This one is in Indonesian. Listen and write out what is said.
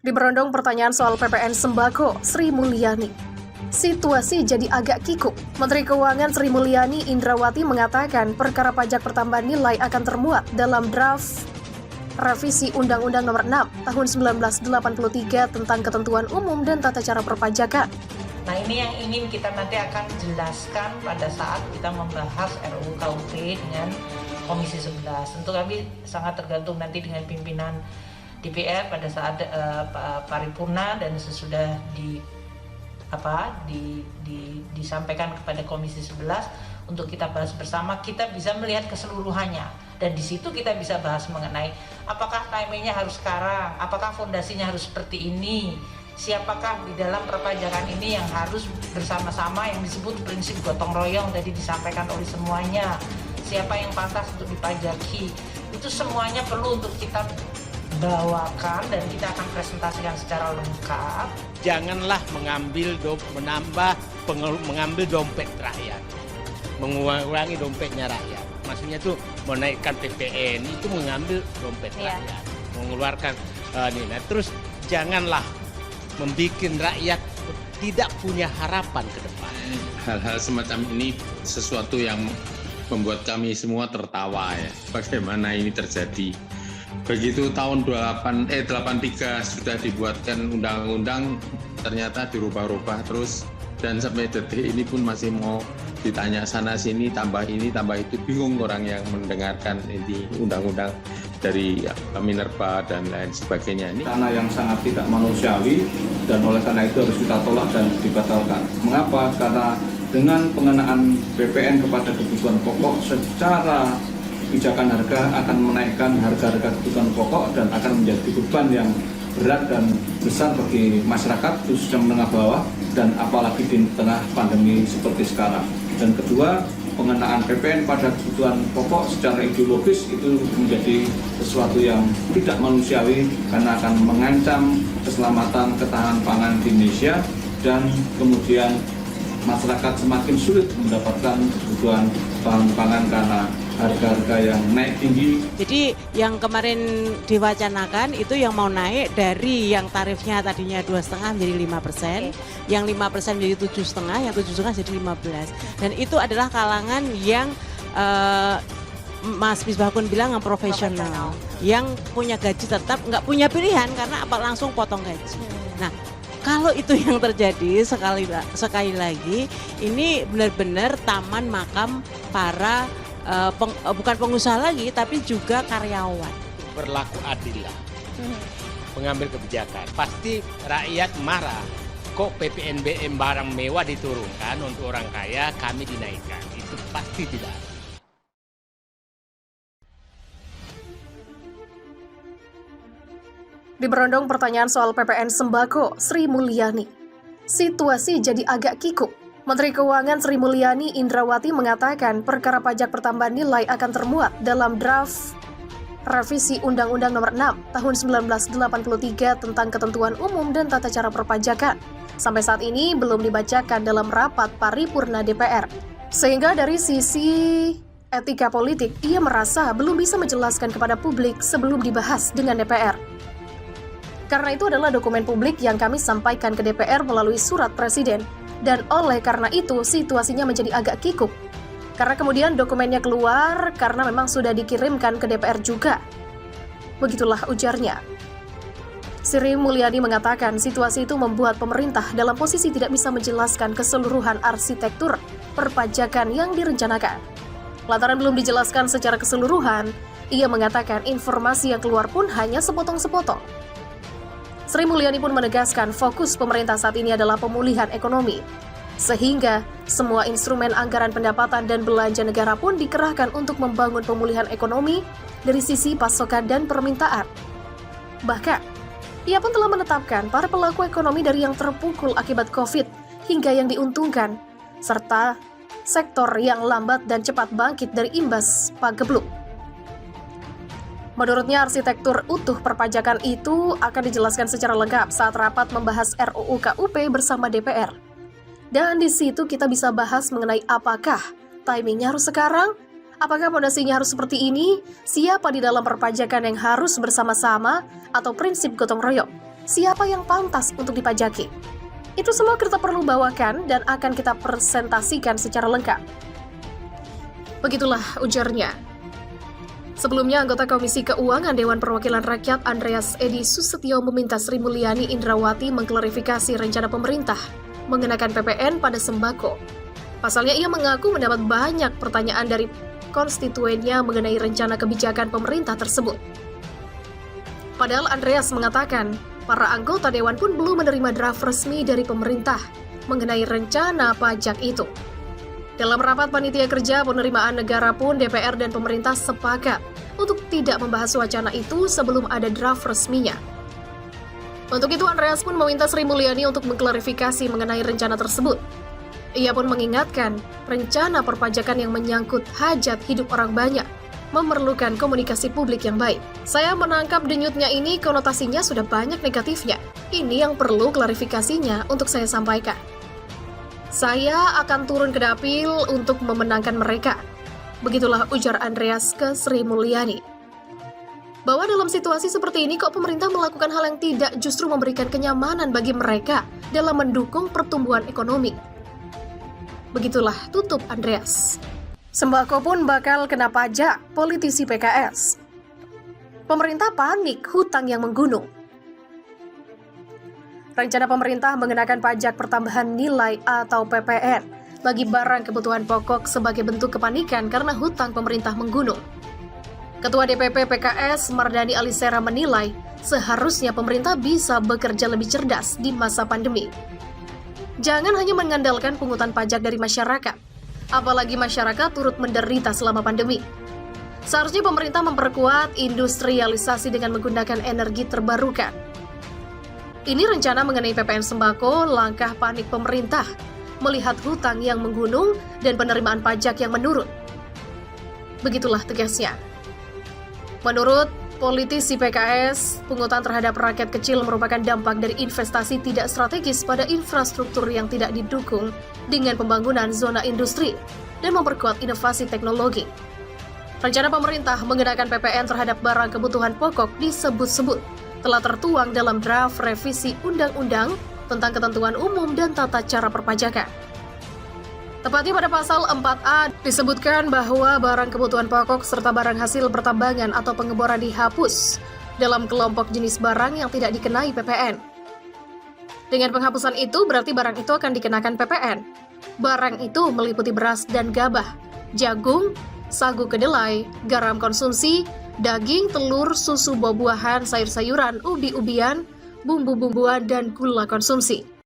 Diberondong pertanyaan soal PPN Sembako, Sri Mulyani. Situasi jadi agak kikuk. Menteri Keuangan Sri Mulyani Indrawati mengatakan perkara pajak pertambahan nilai akan termuat dalam draft revisi Undang-Undang Nomor 6 Tahun 1983 tentang Ketentuan Umum dan Tata Cara Perpajakan. Nah, ini yang ingin kita nanti akan jelaskan pada saat kita membahas RUU KUP dengan Komisi 11. Tentu kami sangat tergantung nanti dengan pimpinan DPR pada saat paripurna dan sesudah disampaikan kepada Komisi 11 untuk kita bahas bersama, kita bisa melihat keseluruhannya dan di situ kita bisa bahas mengenai apakah timingnya harus sekarang, apakah fondasinya harus seperti ini, siapakah di dalam perpajakan ini yang harus bersama-sama yang disebut prinsip gotong royong tadi disampaikan oleh semuanya, siapa yang pantas untuk dipajaki, itu semuanya perlu untuk kita bawakan dan kita akan presentasikan secara lengkap. Janganlah mengambil dompet rakyat, mengurangi dompetnya rakyat. Maksudnya tuh menaikkan PPN itu mengambil dompet rakyat, mengeluarkan ini. Nah, terus janganlah membuat rakyat tidak punya harapan ke depan. Hal-hal semacam ini sesuatu yang membuat kami semua tertawa ya. Bagaimana ini terjadi? Begitu tahun 83 sudah dibuatkan undang-undang, ternyata dirubah-rubah terus dan sampai detik ini pun masih mau ditanya sana sini, tambah ini, tambah itu, bingung orang yang mendengarkan ini undang-undang dari Minerba dan lain sebagainya ini. Karena yang sangat tidak manusiawi dan oleh karena itu harus kita tolak dan dibatalkan. Mengapa? Karena dengan pengenaan PPN kepada kebutuhan pokok secara kebijakan harga akan menaikkan harga-harga kebutuhan pokok dan akan menjadi beban yang berat dan besar bagi masyarakat khususnya menengah bawah dan apalagi di tengah pandemi seperti sekarang. Dan kedua, pengenaan PPN pada kebutuhan pokok secara ideologis itu menjadi sesuatu yang tidak manusiawi karena akan mengancam keselamatan ketahanan pangan di Indonesia dan kemudian masyarakat semakin sulit mendapatkan kebutuhan bahan pangan karena harga-harga yang naik tinggi. Jadi yang kemarin diwacanakan itu yang mau naik dari yang tarifnya tadinya 2,5 menjadi 5%, yang 5% menjadi 7,5, yang 7,5 jadi 15. Dan itu adalah kalangan yang Mas Misbahkun bilang yang profesional, yang punya gaji tetap, nggak punya pilihan karena apa langsung potong gaji. Nah, kalau itu yang terjadi sekali lagi, ini benar-benar taman makam para bukan pengusaha lagi, tapi juga karyawan. Berlaku adil lah, mengambil kebijakan. Pasti rakyat marah, kok PPNBM barang mewah diturunkan untuk orang kaya, kami dinaikkan. Itu pasti tidak. Diberondong pertanyaan soal PPN Sembako, Sri Mulyani. Situasi jadi agak kikuk. Menteri Keuangan Sri Mulyani Indrawati mengatakan perkara pajak pertambahan nilai akan termuat dalam draft revisi Undang-Undang Nomor 6 Tahun 1983 tentang Ketentuan Umum dan Tata Cara Perpajakan. Sampai saat ini belum dibacakan dalam rapat paripurna DPR. Sehingga dari sisi etika politik, ia merasa belum bisa menjelaskan kepada publik sebelum dibahas dengan DPR. Karena itu adalah dokumen publik yang kami sampaikan ke DPR melalui surat Presiden. Dan oleh karena itu, situasinya menjadi agak kikuk. Karena kemudian dokumennya keluar karena memang sudah dikirimkan ke DPR juga. Begitulah ujarnya. Sri Mulyani mengatakan situasi itu membuat pemerintah dalam posisi tidak bisa menjelaskan keseluruhan arsitektur perpajakan yang direncanakan. Lantaran belum dijelaskan secara keseluruhan, ia mengatakan informasi yang keluar pun hanya sepotong-sepotong. Sri Mulyani pun menegaskan fokus pemerintah saat ini adalah pemulihan ekonomi, sehingga semua instrumen anggaran pendapatan dan belanja negara pun dikerahkan untuk membangun pemulihan ekonomi dari sisi pasokan dan permintaan. Bahkan, ia pun telah menetapkan para pelaku ekonomi dari yang terpukul akibat COVID hingga yang diuntungkan, serta sektor yang lambat dan cepat bangkit dari imbas pagebluk. Menurutnya, arsitektur utuh perpajakan itu akan dijelaskan secara lengkap saat rapat membahas RUU KUP bersama DPR. Dan di situ kita bisa bahas mengenai apakah timingnya harus sekarang, apakah fondasinya harus seperti ini, siapa di dalam perpajakan yang harus bersama-sama, atau prinsip gotong royong. siapa yang pantas untuk dipajaki. Itu semua kita perlu bawakan dan akan kita presentasikan secara lengkap. Begitulah ujarnya. Sebelumnya, anggota Komisi Keuangan Dewan Perwakilan Rakyat Andreas Edi Susetio meminta Sri Mulyani Indrawati mengklarifikasi rencana pemerintah mengenakan PPN pada sembako. Pasalnya, ia mengaku mendapat banyak pertanyaan dari konstituennya mengenai rencana kebijakan pemerintah tersebut. Padahal Andreas mengatakan, para anggota Dewan pun belum menerima draft resmi dari pemerintah mengenai rencana pajak itu. Dalam rapat panitia kerja penerimaan negara pun DPR dan pemerintah sepakat untuk tidak membahas wacana itu sebelum ada draft resminya. Untuk itu Andreas pun meminta Sri Mulyani untuk mengklarifikasi mengenai rencana tersebut. Ia pun mengingatkan rencana perpajakan yang menyangkut hajat hidup orang banyak memerlukan komunikasi publik yang baik. Saya menangkap denyutnya ini konotasinya sudah banyak negatifnya. Ini yang perlu klarifikasinya untuk saya sampaikan. Saya akan turun ke dapil untuk memenangkan mereka. Begitulah ujar Andreas ke Sri Mulyani. Bahwa dalam situasi seperti ini kok pemerintah melakukan hal yang tidak justru memberikan kenyamanan bagi mereka dalam mendukung pertumbuhan ekonomi. Begitulah tutup Andreas. Sembako pun bakal kena pajak, politisi PKS. Pemerintah panik hutang yang menggunung. Rencana pemerintah mengenakan pajak pertambahan nilai atau PPN bagi barang kebutuhan pokok sebagai bentuk kepanikan karena hutang pemerintah menggunung. Ketua DPP PKS Mardani Alisera menilai seharusnya pemerintah bisa bekerja lebih cerdas di masa pandemi. Jangan hanya mengandalkan pungutan pajak dari masyarakat, apalagi masyarakat turut menderita selama pandemi. Seharusnya pemerintah memperkuat industrialisasi dengan menggunakan energi terbarukan. Ini rencana mengenai PPN sembako, langkah panik pemerintah, melihat hutang yang menggunung dan penerimaan pajak yang menurun. Begitulah tegasnya. Menurut politisi PKS, pungutan terhadap rakyat kecil merupakan dampak dari investasi tidak strategis pada infrastruktur yang tidak didukung dengan pembangunan zona industri dan memperkuat inovasi teknologi. Rencana pemerintah mengenakan PPN terhadap barang kebutuhan pokok disebut-sebut telah tertuang dalam draft revisi Undang-Undang tentang Ketentuan Umum dan Tata Cara Perpajakan. Tepatnya pada pasal 4A disebutkan bahwa barang kebutuhan pokok serta barang hasil pertambangan atau pengeboran dihapus dalam kelompok jenis barang yang tidak dikenai PPN. Dengan penghapusan itu berarti barang itu akan dikenakan PPN. Barang itu meliputi beras dan gabah, jagung, sagu kedelai, garam konsumsi, daging, telur, susu buah-buahan, sayur-sayuran, ubi-ubian, bumbu-bumbuan, dan gula konsumsi.